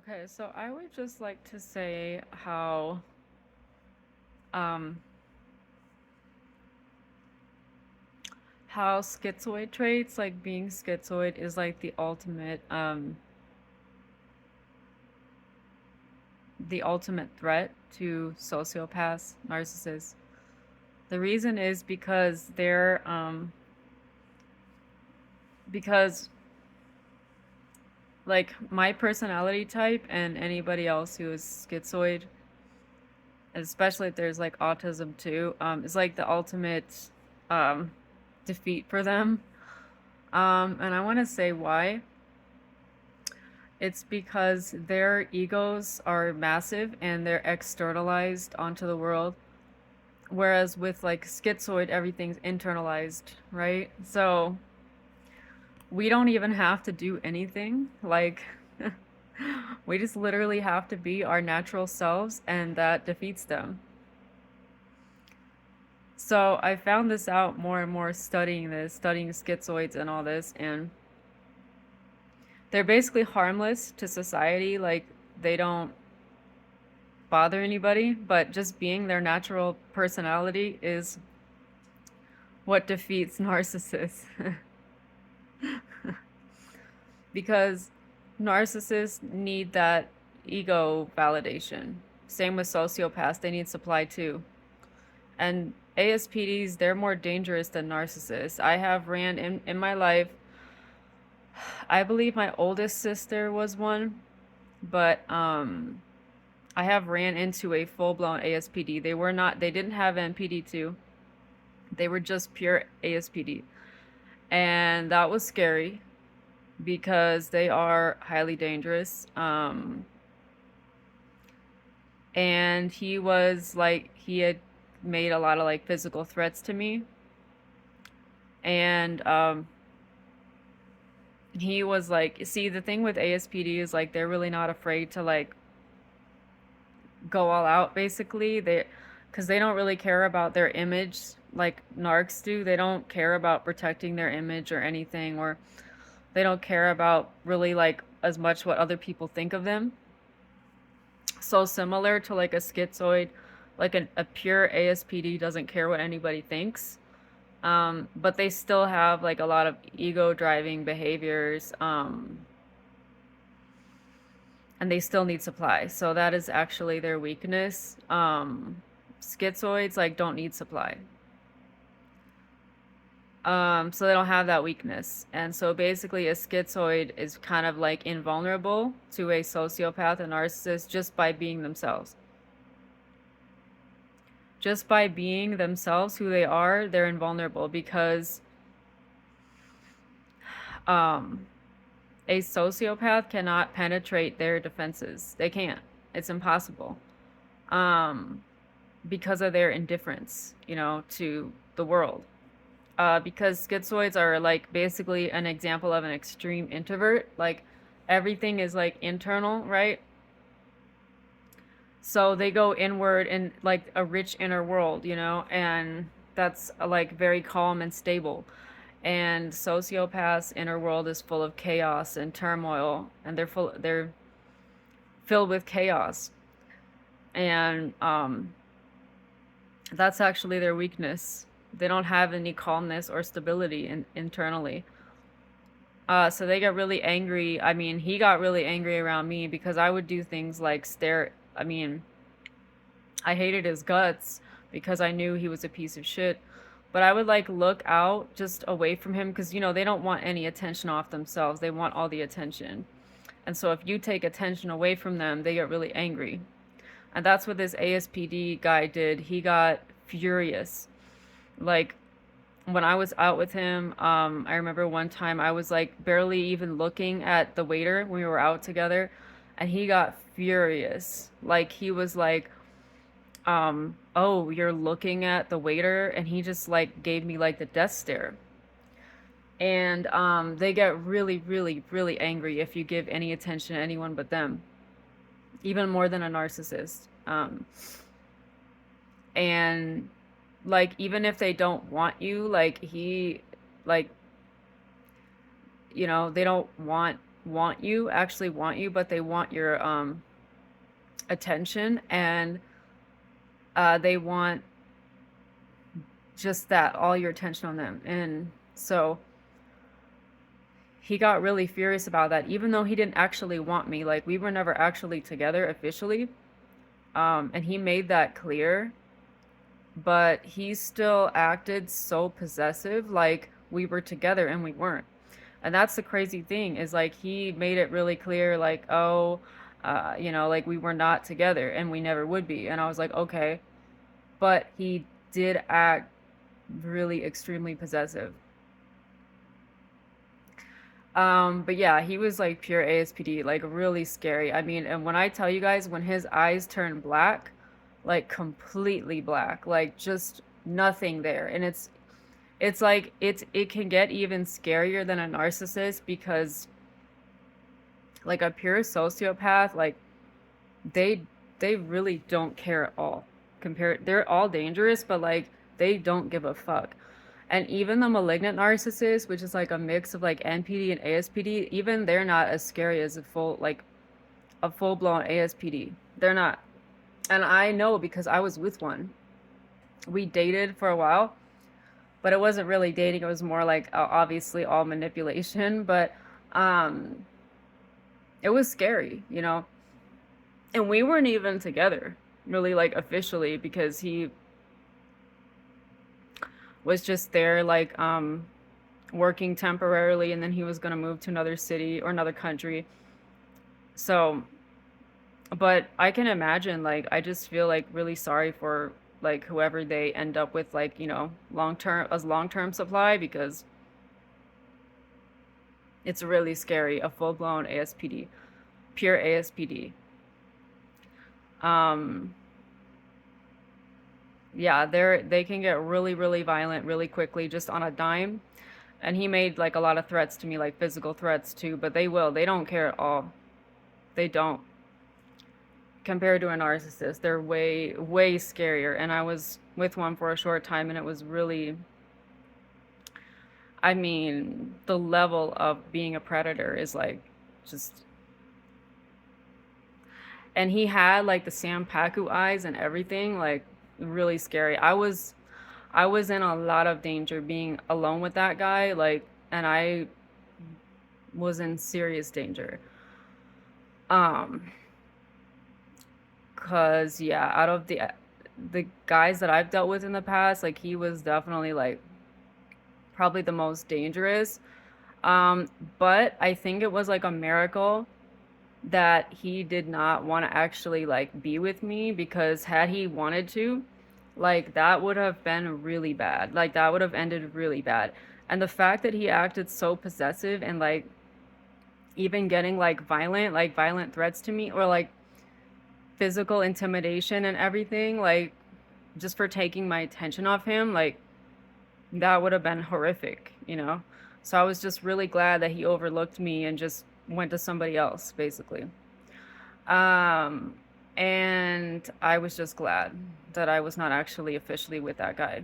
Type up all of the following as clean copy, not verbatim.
Okay, so I would just like to say um how schizoid traits, like being schizoid is like the ultimate threat to sociopaths, narcissists. The reason is because like my personality type and anybody else who is schizoid, especially if there's like autism too, is like the ultimate um defeat for them. And I want to say why. It's because their egos are massive and they're externalized onto the world. Whereas with like schizoid, everything's internalized, right? So we don't even have to do anything. Like, we just literally have to be our natural selves, and that defeats them. So I found this out more and more studying schizoids and all this, and they're basically harmless to society. Like, they don't bother anybody, but just being their natural personality is what defeats narcissists. Because narcissists need that ego validation. Same with sociopaths, they need supply too. And ASPDs, they're more dangerous than narcissists. I have ran in my life, I believe my oldest sister was one, but I have ran into a full-blown ASPD. They didn't have NPD too. They were just pure ASPD. And that was scary because they are highly dangerous. And he had made a lot of like physical threats to me. And he was like, see, the thing with ASPD is like they're really not afraid to like go all out basically. Because they don't really care about their image like narcs do. They don't care about protecting their image or anything, or they don't care about really like as much what other people think of them. So similar to like a schizoid, like a pure ASPD doesn't care what anybody thinks. But they still have like a lot of ego driving behaviors, and they still need supply. So that is actually their weakness. Schizoids like don't need supply. So they don't have that weakness. And so basically a schizoid is kind of like invulnerable to a sociopath and narcissist just by being themselves. Just by being themselves, who they are, they're invulnerable because um, a sociopath cannot penetrate their defenses. They can't. It's impossible. Um, because of their indifference, to the world. Because schizoids are like basically an example of an extreme introvert. Like everything is like internal, right? So they go inward in like a rich inner world, and that's like very calm and stable. And sociopaths' inner world is full of chaos and turmoil, and they're filled with chaos. And that's actually their weakness. They don't have any calmness or stability internally. So they get really angry. I mean, he got really angry around me because I would do things like stare. I mean, I hated his guts because I knew he was a piece of shit. But I would like look out just away from him because, they don't want any attention off themselves. They want all the attention. And so if you take attention away from them, they get really angry. And that's what this ASPD guy did. He got furious. Like, when I was out with him, I remember one time I was like barely even looking at the waiter when we were out together, and he got furious. Like, he was like, oh, you're looking at the waiter, and he just like gave me like the death stare. And they get really, really, really angry if you give any attention to anyone but them, even more than a narcissist. And like even if they don't want you, like he like they don't want actually want you, but they want your attention, and they want just that, all your attention on them. And so he got really furious about that, even though he didn't actually want me. Like, we were never actually together officially. And he made that clear, but he still acted so possessive, like we were together and we weren't. And that's the crazy thing, is like he made it really clear, like, oh, like we were not together and we never would be. And I was like, okay. But he did act really extremely possessive. But yeah, he was like pure ASPD, like really scary. I mean, and when I tell you guys, when his eyes turn black, like completely black, like just nothing there. And it's like it can get even scarier than a narcissist, because like a pure sociopath, like they they really don't care at all. They're all dangerous, but like they don't give a fuck. And even the malignant narcissist, which is like a mix of like NPD and ASPD, even they're not as scary as a full-blown ASPD. They're not. And I know, because I was with one. We dated for a while, but it wasn't really dating. It was more like obviously all manipulation, but um it was scary, you know. And we weren't even together really, like officially, because he was just there like working temporarily, and then he was going to move to another city or another country. So, but I can imagine, like, I just feel like really sorry for like whoever they end up with, like, long-term supply, because it's really scary, a full-blown ASPD, pure ASPD. Um yeah, they can get really, really violent really quickly, just on a dime. And he made like a lot of threats to me, like physical threats too, but they don't care at all. They don't. Compared to a narcissist, they're way, way scarier. And I was with one for a short time, and it was really, I mean, the level of being a predator is like just, and he had like the Sam Paku eyes and everything, like really scary. I was in a lot of danger being alone with that guy, like, and I was in serious danger. Um, 'Cause yeah, out of the guys that I've dealt with in the past, like he was definitely like probably the most dangerous. Um, but I think it was like a miracle that he did not want to actually like be with me, because had he wanted to, like that would have been really bad. Like that would have ended really bad. And the fact that he acted so possessive, and like even getting like violent threats to me, or like physical intimidation and everything, like just for taking my attention off him, like that would have been horrific, you know? So I was just really glad that he overlooked me and just went to somebody else, basically. Um, and I was just glad that I was not actually officially with that guy.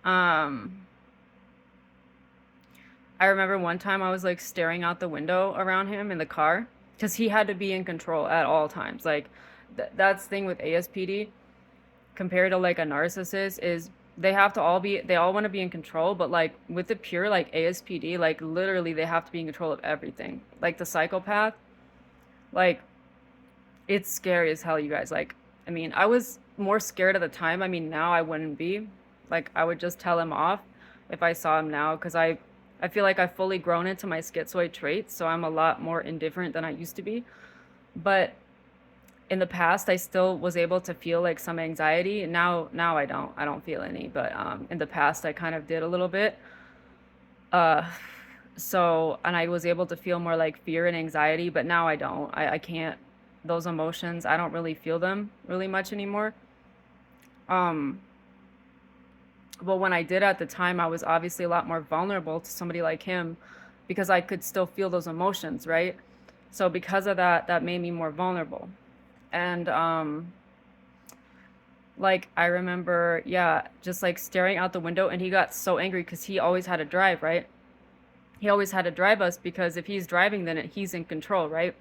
Um, I remember one time I was like staring out the window around him in the car, because he had to be in control at all times. Like that's the thing with ASPD compared to like a narcissist, is they all want to be in control, but like with the pure like ASPD, like literally they have to be in control of everything. Like the psychopath, like it's scary as hell, you guys. Like, I mean, I was more scared at the time. I mean, now I wouldn't be. Like, I would just tell him off if I saw him now, because I feel like I've fully grown into my schizoid traits, so I'm a lot more indifferent than I used to be. But in the past, I still was able to feel like some anxiety. Now I don't. I don't feel any. But in the past, I kind of did a little bit. Uh, and I was able to feel more like fear and anxiety, but now I don't. I can't. Those emotions, I don't really feel them really much anymore. Um, but when I did at the time, I was obviously a lot more vulnerable to somebody like him, because I could still feel those emotions, right? So because of that, that made me more vulnerable. And like I remember, yeah, just like staring out the window, and he got so angry because he always had to drive, right? He always had to drive us because if he's driving, then he's in control, right?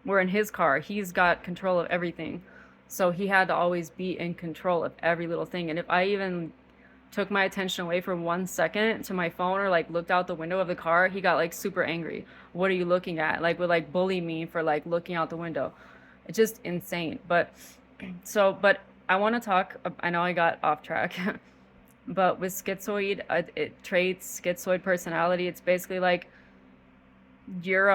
We're in his car. He's got control of everything. So he had to always be in control of every little thing. And if I even took my attention away for 1 second to my phone or like looked out the window of the car, he got like super angry. What are you looking at? Like would like bully me for like looking out the window. It's just insane. But I want to talk. I know I got off track, but with schizoid traits, schizoid personality, it's basically like you're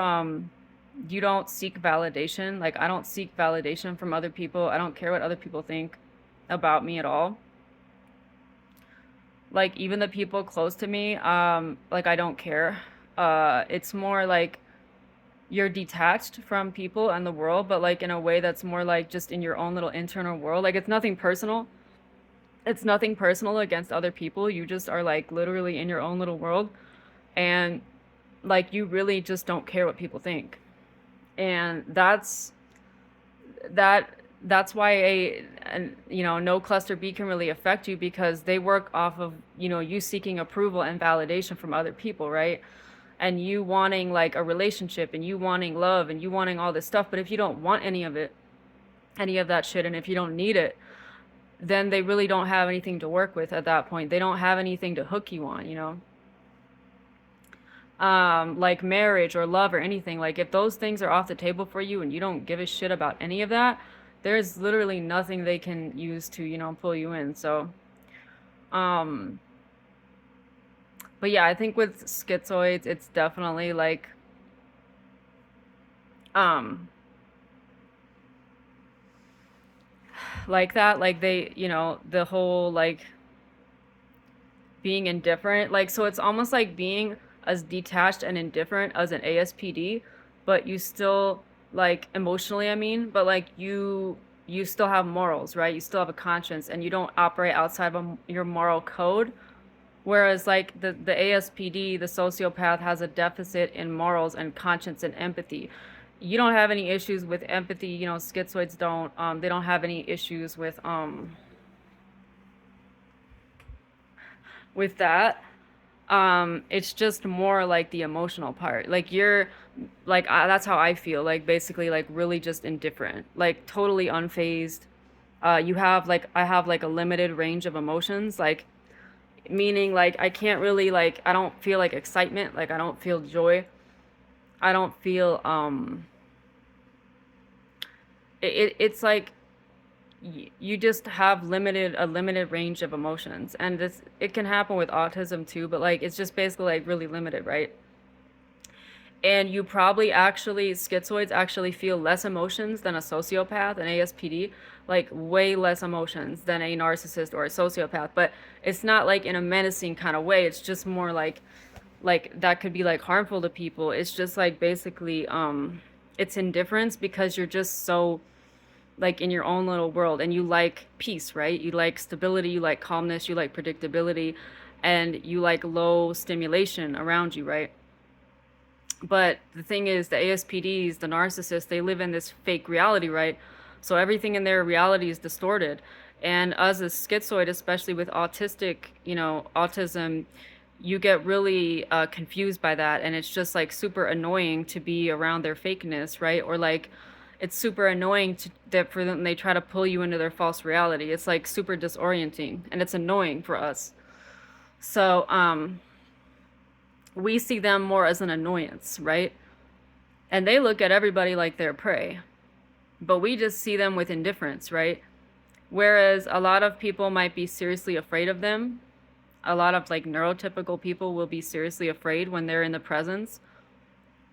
you don't seek validation. Like I don't seek validation from other people. I don't care what other people think about me at all. Like even the people close to me, like I don't care. It's more like you're detached from people and the world, but like in a way that's more like just in your own little internal world. Like it's nothing personal. It's nothing personal against other people. You just are like literally in your own little world, and like you really just don't care what people think. And that that's why no cluster B can really affect you, because they work off of you seeking approval and validation from other people, right? And you wanting like a relationship and you wanting love and you wanting all this stuff. But if you don't want any of it, any of that shit, and if you don't need it, then they really don't have anything to work with at that point. They don't have anything to hook you on. Like marriage or love or anything. Like if those things are off the table for you and you don't give a shit about any of that, there's literally nothing they can use to pull you in. So um but yeah, I think with schizoids it's definitely um like that, like they the whole like being indifferent. Like, so it's almost like being as detached and indifferent as an ASPD, but you still like emotionally, I mean, but like you still have morals, right? You still have a conscience and you don't operate outside of your moral code. Whereas like the ASPD, the sociopath, has a deficit in morals and conscience and empathy. You don't have any issues with empathy, schizoids don't. They don't have any issues with that. It's just more like the emotional part. Like you're like that's how I feel. Like basically like really just indifferent, like totally unfazed. You have like I have like a limited range of emotions, like meaning like I can't really like I don't feel like excitement, like I don't feel joy. I don't feel it's like you just have a limited range of emotions, and it can happen with autism too, but like it's just basically like really limited, right? And you probably actually schizoids actually feel less emotions than a sociopath, an ASPD, like way less emotions than a narcissist or a sociopath. But it's not like in a menacing kind of way. It's just more like that could be like harmful to people. It's just like basically it's indifference because you're just so like in your own little world, and you like peace, right? You like stability, you like calmness, you like predictability, and you like low stimulation around you, right? But the thing is, the ASPDs, the narcissists, they live in this fake reality, right? So everything in their reality is distorted. And as a schizoid, especially with autism, you get really confused by that. And it's just like super annoying to be around their fakeness, right? Or like it's super annoying that for them, they try to pull you into their false reality. It's like super disorienting, and it's annoying for us. So, we see them more as an annoyance, right? And they look at everybody like they're prey. But we just see them with indifference, right? Whereas a lot of people might be seriously afraid of them. A lot of like neurotypical people will be seriously afraid when they're in the presence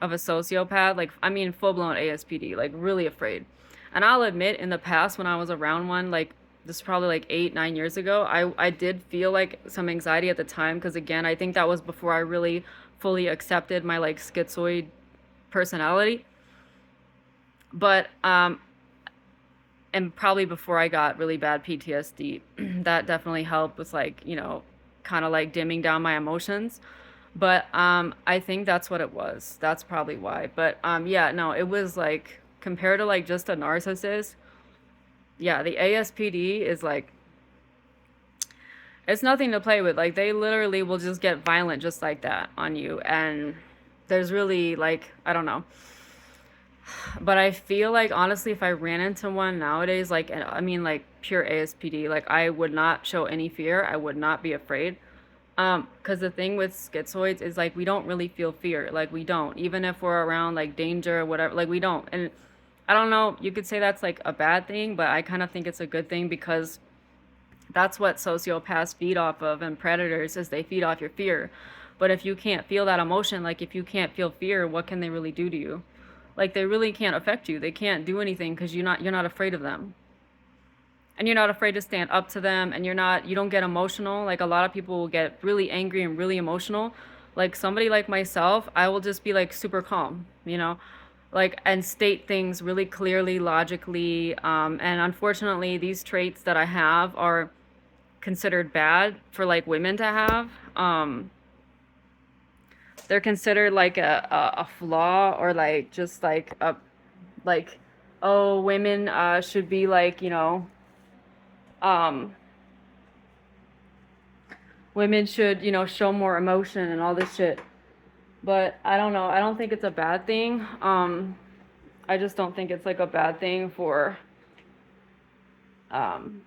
of a sociopath. Like, I mean, full blown ASPD, like really afraid. And I'll admit, in the past, when I was around one, like this is probably like 8, 9 years ago, I did feel like some anxiety at the time, because again, I think that was before I really fully accepted my like schizoid personality. But and probably before I got really bad PTSD, that definitely helped with like, kind of like dimming down my emotions. But I think that's what it was. That's probably why. But yeah, no, it was like compared to like just a narcissist, yeah, the ASPD is like It's nothing to play with. Like, they literally will just get violent just like that on you. And there's really, like, I don't know. But I feel like, honestly, if I ran into one nowadays, like, I mean, like, pure ASPD, like, I would not show any fear. I would not be afraid. Because the thing with schizoids is, like, we don't really feel fear. Like, we don't. Even if we're around, like, danger or whatever, like, we don't. And I don't know, you could say that's, like, a bad thing, but I kind of think it's a good thing because that's what sociopaths feed off of, and predators, is they feed off your fear. But if you can't feel that emotion, like if you can't feel fear, what can they really do to you? Like, they really can't affect you. They can't do anything because you're not afraid of them. And you're not afraid to stand up to them, and you don't get emotional. Like, a lot of people will get really angry and really emotional. Like, somebody like myself, I will just be like super calm, like, and state things really clearly, logically. And unfortunately, these traits that I have are considered bad for, like, women to have. They're considered like a flaw, or like just like a, like, oh, women should be like, um women should, show more emotion and all this shit. But I don't know. I don't think it's a bad thing. I just don't think it's like a bad thing for um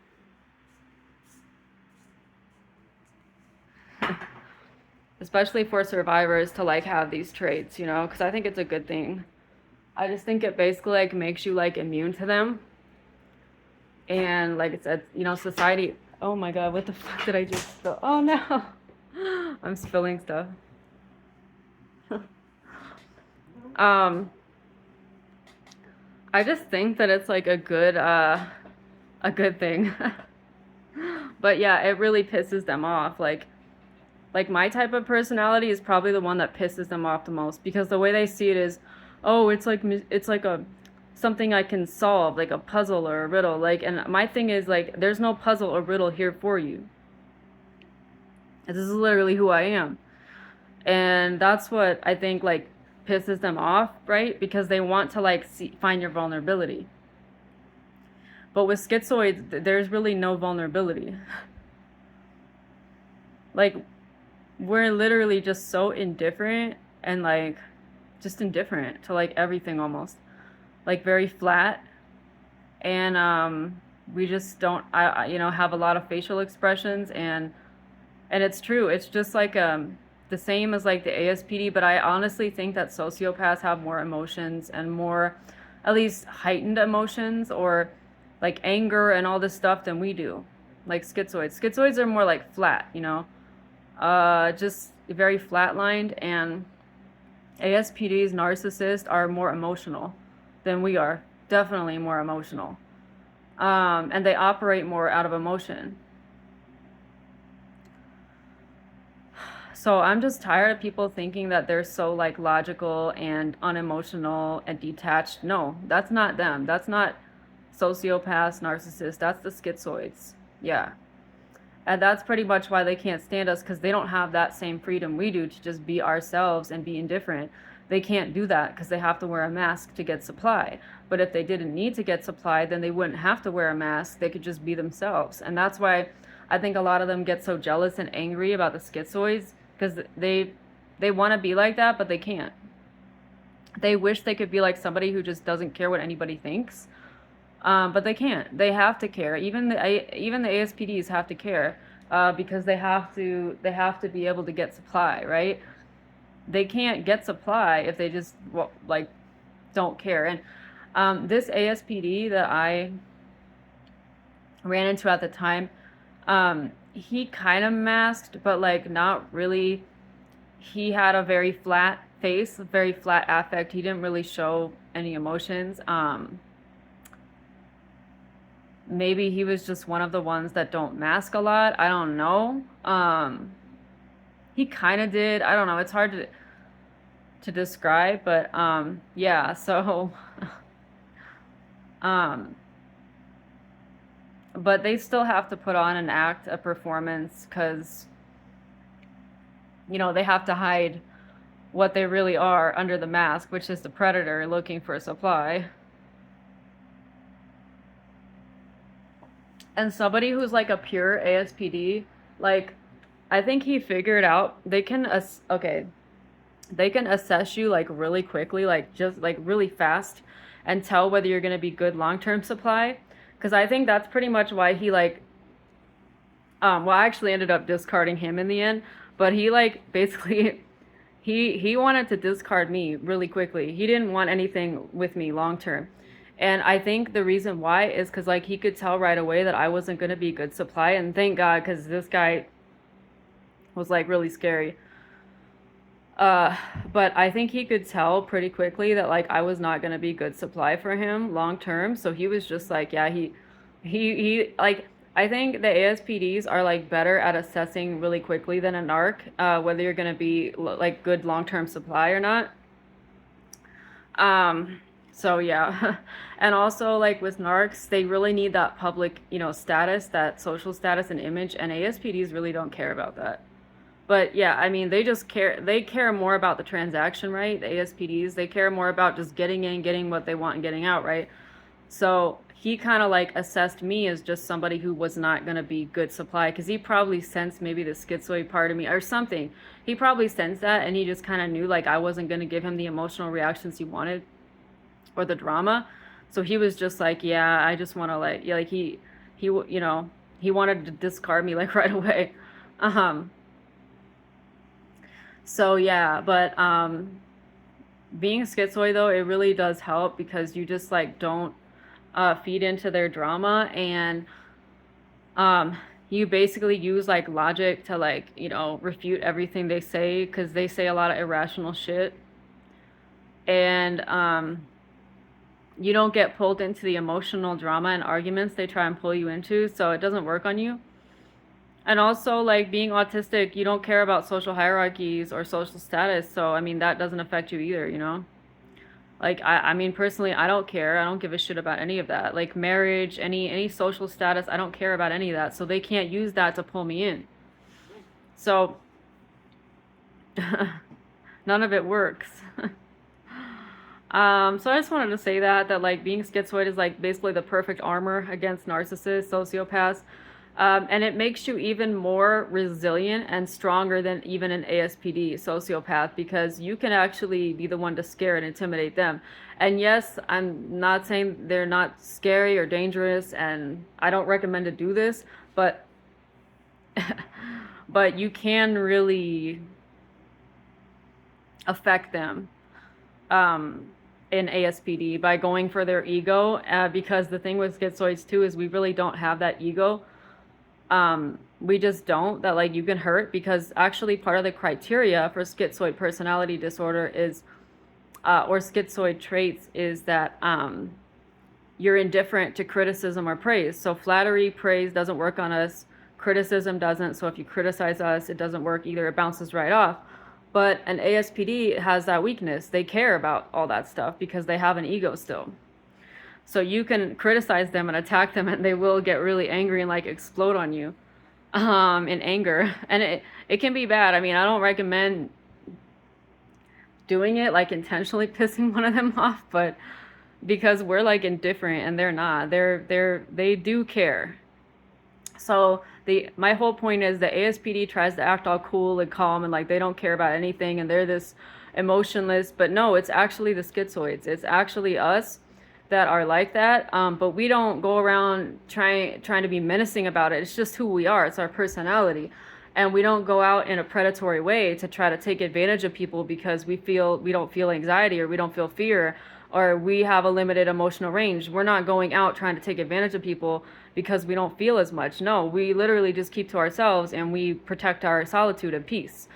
especially for survivors to like have these traits, because I think it's a good thing. I just think it basically like makes you like immune to them. And like I said, society. Oh my God, what the fuck did I just spill? Oh no, I'm spilling stuff. um, I just think that it's like a good thing. But yeah, it really pisses them off. Like my type of personality is probably the one that pisses them off the most, because the way they see it is, oh, it's like a something I can solve, like a puzzle or a riddle. Like, and my thing is, like, there's no puzzle or riddle here for you. This is literally who I am. And that's what I think, like, pisses them off, right? Because they want to, like, find your vulnerability. But with schizoids, there's really no vulnerability. Like, we're literally just so indifferent, and like just indifferent to like everything, almost like very flat. And we just don't, have a lot of facial expressions. And it's true, it's just like the same as like the ASPD. But I honestly think that sociopaths have more emotions, and more, at least heightened emotions, or like anger and all this stuff, than we do. Like schizoids are more like flat, just very flatlined. And ASPDs, narcissists, are more emotional than we are. Definitely more emotional. And they operate more out of emotion. So I'm just tired of people thinking that they're so like logical and unemotional and detached. No, that's not them. That's not sociopaths, narcissists. That's the schizoids. Yeah. And that's pretty much why they can't stand us, because they don't have that same freedom we do to just be ourselves and be indifferent. They can't do that because they have to wear a mask to get supply. But if they didn't need to get supply, then they wouldn't have to wear a mask. They could just be themselves. And that's why I think a lot of them get so jealous and angry about the schizoids, because they want to be like that, but they can't. They wish they could be like somebody who just doesn't care what anybody thinks. But they can't. They have to care. Even the ASPDs have to care, because they have to be able to get supply, right? They can't get supply if they just, well, like, don't care. And this ASPD that I ran into at the time, he kind of masked, but like not really. He had a very flat face, a very flat affect. He didn't really show any emotions. Maybe he was just one of the ones that don't mask a lot. I don't know. He kind of did. I don't know. It's hard to describe, but yeah. So um, but they still have to put on an act, a performance, because they have to hide what they really are under the mask, which is the predator looking for supply. And somebody who's like a pure ASPD, Like, I think he figured out they can assess you like really quickly, like just like really fast, and tell whether you're gonna be good long-term supply. Because I think that's pretty much why he like well, I actually ended up discarding him in the end, but he like basically he wanted to discard me really quickly. He didn't want anything with me long term. And I think the reason why is because like he could tell right away that I wasn't going to be good supply, and thank God, because this guy was like really scary. Uh, but I think he could tell pretty quickly that like I was not gonna be good supply for him long term. So he was just like, yeah, he like I think the ASPDs are like better at assessing really quickly than a narc, whether you're gonna be like good long term supply or not. So yeah, and also like with narcs, they really need that public, status, that social status and image, and ASPDs really don't care about that. But yeah, I mean, they care more about the transaction, right? The ASPDs, they care more about just getting in, getting what they want, and getting out, right? So he kind of like assessed me as just somebody who was not going to be good supply because he probably sensed maybe the schizoid part of me or something. He probably sensed that, and he just kind of knew like I wasn't going to give him the emotional reactions he wanted or the drama. So he was just like, yeah, I just want to like, yeah, like he wanted to discard me like right away. Um, so yeah, but being schizoid though, it really does help because you just like don't feed into their drama, and um, you basically use like logic to like refute everything they say because they say a lot of irrational shit, and you don't get pulled into the emotional drama and arguments they try and pull you into, so it doesn't work on you. And also, like being autistic, you don't care about social hierarchies or social status, so I mean that doesn't affect you either. Like I mean personally, I don't care. I don't give a shit about any of that. Like marriage, any social status, I don't care about any of that. So they can't use that to pull me in. So none of it works. So I just wanted to say that like being schizoid is like basically the perfect armor against narcissists, sociopaths. And it makes you even more resilient and stronger than even an ASPD sociopath because you can actually be the one to scare and intimidate them. And yes, I'm not saying they're not scary or dangerous, and I don't recommend to do this, but but you can really affect them in ASPD by going for their ego. Because the thing with schizoids too is we really don't have that ego. We just don't, that like you can hurt, because actually part of the criteria for schizoid personality disorder is or schizoid traits is that you're indifferent to criticism or praise. So flattery, praise doesn't work on us, criticism doesn't. So if you criticize us, it doesn't work either, it bounces right off. But an ASPD has that weakness. They care about all that stuff because they have an ego still. So you can criticize them and attack them, and they will get really angry and like explode on you in anger. And it can be bad. I mean, I don't recommend doing it like intentionally pissing one of them off, but because we're like indifferent and they're not. They do care. So my whole point is the ASPD tries to act all cool and calm and like they don't care about anything and they're this emotionless, but no, it's actually the schizoids. It's actually us that are like that, but we don't go around trying to be menacing about it. It's just who we are. It's our personality, and we don't go out in a predatory way to try to take advantage of people because we don't feel anxiety or we don't feel fear or we have a limited emotional range. We're not going out trying to take advantage of people because we don't feel as much. No, we literally just keep to ourselves and we protect our solitude and peace.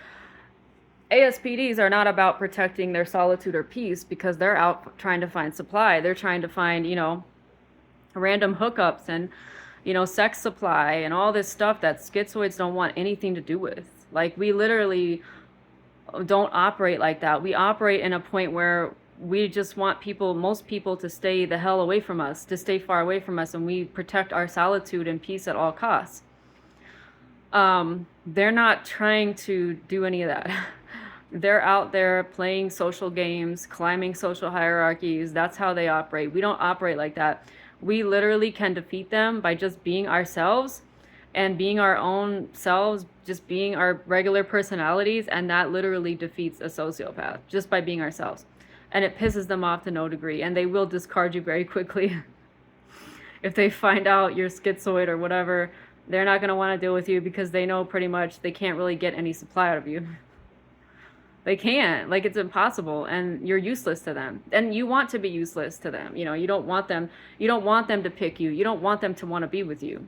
ASPDs are not about protecting their solitude or peace because they're out trying to find supply. They're trying to find, random hookups and, sex supply and all this stuff that schizoids don't want anything to do with. Like, we literally don't operate like that. We operate in a point where we just want most people to stay the hell away from us, to stay far away from us, and we protect our solitude and peace at all costs. They're not trying to do any of that. They're out there playing social games, climbing social hierarchies. That's how they operate. We don't operate like that. We literally can defeat them by just being ourselves and being our own selves, just being our regular personalities, and that literally defeats a sociopath just by being ourselves. And it pisses them off to no degree, and they will discard you very quickly. If they find out you're schizoid or whatever, they're not going to want to deal with you because they know pretty much they can't really get any supply out of you. They can't. Like, it's impossible, and you're useless to them. And you want to be useless to them. You know, you don't want them to pick you. You don't want them to want to be with you.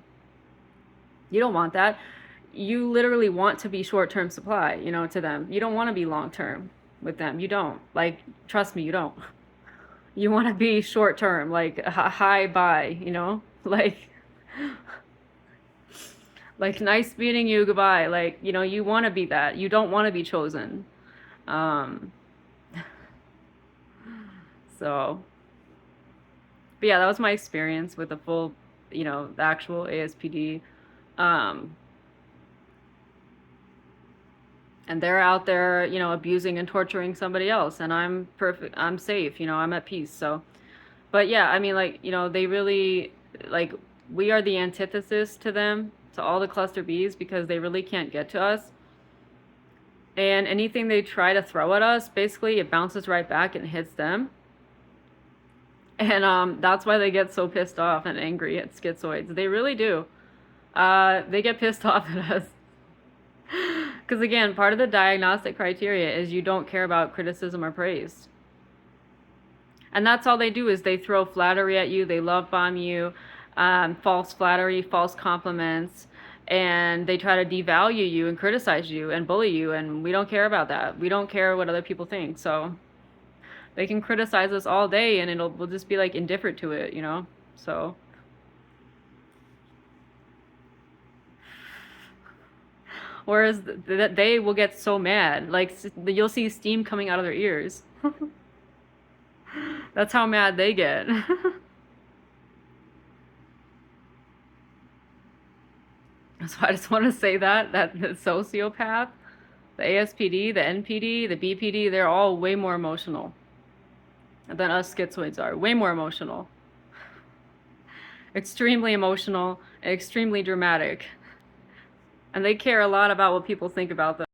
You don't want that. You literally want to be short-term supply, you know, to them. You don't want to be long-term with them. You don't. Like, trust me, you don't. You want to be short-term, like hi bye, you know? Like nice meeting you, goodbye. Like, you know, you want to be that. You don't want to be chosen. Um so but yeah, that was my experience with the full, you know, the actual ASPD. Um and they're out there, you know, abusing and torturing somebody else, and I'm perfect, I'm safe, you know, I'm at peace. So but yeah, I mean, like, you know, they really, like, we are the antithesis to them, to all the cluster Bs, because they really can't get to us. And anything they try to throw at us, basically it bounces right back and hits them. And that's why they get so pissed off and angry at schizoids. They really do. They get pissed off at us. Because again, part of the diagnostic criteria is you don't care about criticism or praise. And that's all they do, is they throw flattery at you, they love bomb you, false flattery, false compliments, and they try to devalue you and criticize you and bully you, and we don't care about that. We don't care what other people think. So they can criticize us all day, and we'll just be like indifferent to it, you know? So whereas they will get so mad, like you'll see steam coming out of their ears. That's how mad they get. So I just want to say that the sociopath, the ASPD, the NPD, the BPD, they're all way more emotional than us schizoids are. Way more emotional. Extremely emotional and extremely dramatic. And they care a lot about what people think about them.